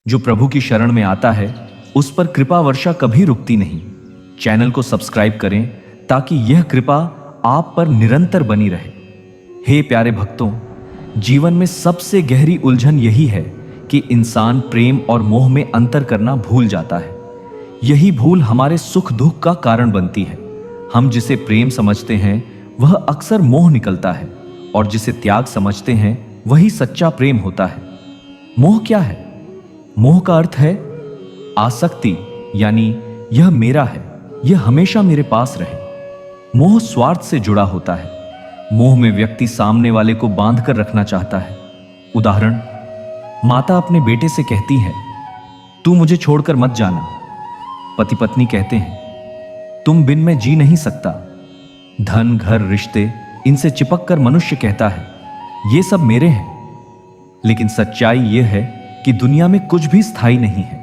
जो प्रभु की शरण में आता है उस पर कृपा वर्षा कभी रुकती नहीं। चैनल को सब्सक्राइब करें ताकि यह कृपा आप पर निरंतर बनी रहे। हे प्यारे भक्तों, जीवन में सबसे गहरी उलझन यही है कि इंसान प्रेम और मोह में अंतर करना भूल जाता है। यही भूल हमारे सुख दुख का कारण बनती है। हम जिसे प्रेम समझते हैं वह अक्सर मोह निकलता है, और जिसे त्याग समझते हैं वही सच्चा प्रेम होता है। मोह क्या है? मोह का अर्थ है आसक्ति, यानी यह मेरा है, यह हमेशा मेरे पास रहे। मोह स्वार्थ से जुड़ा होता है। मोह में व्यक्ति सामने वाले को बांध कर रखना चाहता है। उदाहरण, माता अपने बेटे से कहती है, तू मुझे छोड़कर मत जाना। पति पत्नी कहते हैं, तुम बिन मैं जी नहीं सकता। धन, घर, रिश्ते, इनसे चिपक कर मनुष्य कहता है, ये सब मेरे हैं। लेकिन सच्चाई यह है कि दुनिया में कुछ भी स्थायी नहीं है।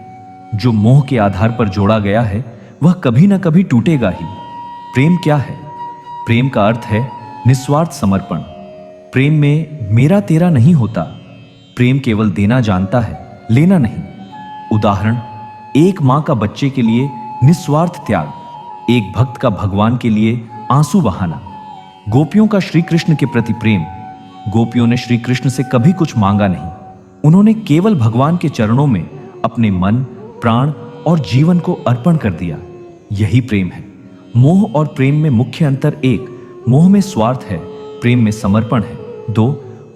जो मोह के आधार पर जोड़ा गया है वह कभी ना कभी टूटेगा ही। प्रेम क्या है? प्रेम का अर्थ है निस्वार्थ समर्पण। प्रेम में मेरा तेरा नहीं होता। प्रेम केवल देना जानता है, लेना नहीं। उदाहरण, एक मां का बच्चे के लिए निस्वार्थ त्याग, एक भक्त का भगवान के लिए आंसू बहाना। गोपियों का श्री कृष्ण के प्रति प्रेम। गोपियों ने श्री कृष्ण से कभी कुछ मांगा नहीं। उन्होंने केवल भगवान के चरणों में अपने मन, प्राण और जीवन को अर्पण कर दिया। यही प्रेम है। मोह और प्रेम में मुख्य अंतर: 1, मोह में स्वार्थ है, प्रेम में समर्पण है। 2,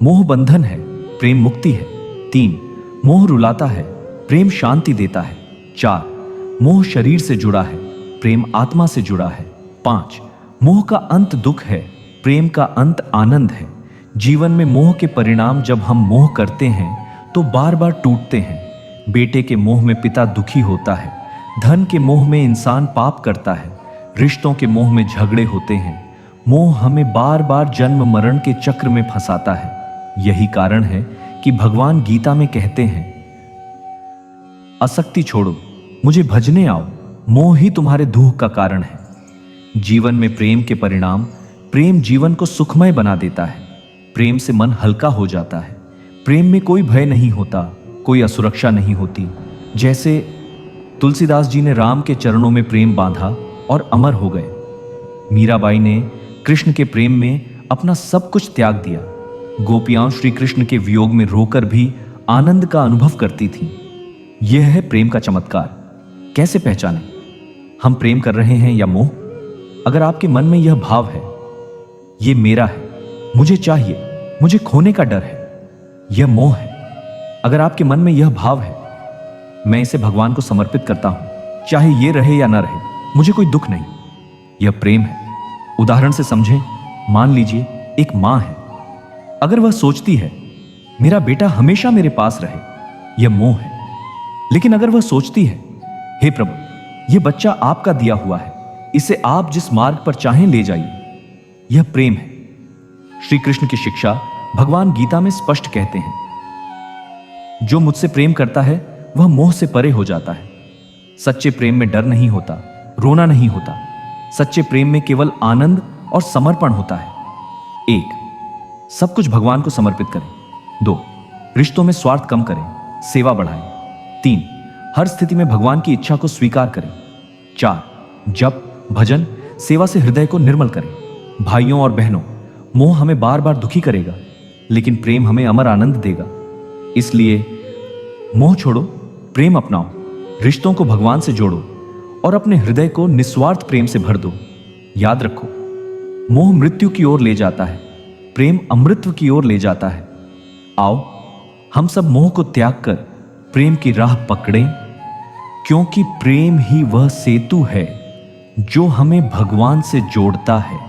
मोह बंधन है, प्रेम मुक्ति है। 3, मोह रुलाता है, प्रेम शांति देता है। 4, मोह शरीर से जुड़ा है, प्रेम आत्मा से जुड़ा है। 5, मोह का अंत दुख है, प्रेम का अंत आनंद है। जीवन में मोह के परिणाम जब हम मोह करते हैं तो बार बार टूटते हैं। बेटे के मोह में पिता दुखी होता है। धन के मोह में इंसान पाप करता है। रिश्तों के मोह में झगड़े होते हैं। मोह हमें बार बार जन्म मरण के चक्र में फंसाता है। यही कारण है कि भगवान गीता में कहते हैं, आसक्ति छोड़ो, मुझे भजने आओ, मोह ही तुम्हारे दुख का कारण है। जीवन में प्रेम के परिणाम: प्रेम जीवन को सुखमय बना देता है। प्रेम से मन हल्का हो जाता है। प्रेम में कोई भय नहीं होता, कोई असुरक्षा नहीं होती। जैसे तुलसीदास जी ने राम के चरणों में प्रेम बांधा और अमर हो गए। मीराबाई ने कृष्ण के प्रेम में अपना सब कुछ त्याग दिया। गोपियां श्री कृष्ण के वियोग में रोकर भी आनंद का अनुभव करती थीं। यह है प्रेम का चमत्कार। कैसे पहचानें हम प्रेम कर रहे हैं या मोह? अगर आपके मन में यह भाव है, यह मेरा है, मुझे चाहिए, मुझे खोने का डर है, यह मोह है। अगर आपके मन में यह भाव है, मैं इसे भगवान को समर्पित करता हूं, चाहे ये रहे या ना रहे, मुझे कोई दुख नहीं, यह प्रेम है। उदाहरण से समझें, मान लीजिए एक मां है। अगर वह सोचती है मेरा बेटा हमेशा मेरे पास रहे, यह मोह है। लेकिन अगर वह सोचती है, हे प्रभु, यह बच्चा आपका दिया हुआ है, इसे आप जिस मार्ग पर चाहें ले जाइए, यह प्रेम है। श्री कृष्ण की शिक्षा भगवान गीता में स्पष्ट कहते हैं, जो मुझसे प्रेम करता है वह मोह से परे हो जाता है। सच्चे प्रेम में डर नहीं होता, रोना नहीं होता। सच्चे प्रेम में केवल आनंद और समर्पण होता है। 1, सब कुछ भगवान को समर्पित करें। 2, रिश्तों में स्वार्थ कम करें, सेवा बढ़ाएं। 3, हर स्थिति में भगवान की इच्छा को स्वीकार करें। 4, जप, भजन, सेवा से हृदय को निर्मल करें। भाइयों और बहनों, मोह हमें बार बार दुखी करेगा, लेकिन प्रेम हमें अमर आनंद देगा। इसलिए मोह छोड़ो, प्रेम अपनाओ, रिश्तों को भगवान से जोड़ो और अपने हृदय को निस्वार्थ प्रेम से भर दो। याद रखो, मोह मृत्यु की ओर ले जाता है, प्रेम अमृतत्व की ओर ले जाता है। आओ हम सब मोह को त्याग कर प्रेम की राह पकड़ें, क्योंकि प्रेम ही वह सेतु है जो हमें भगवान से जोड़ता है।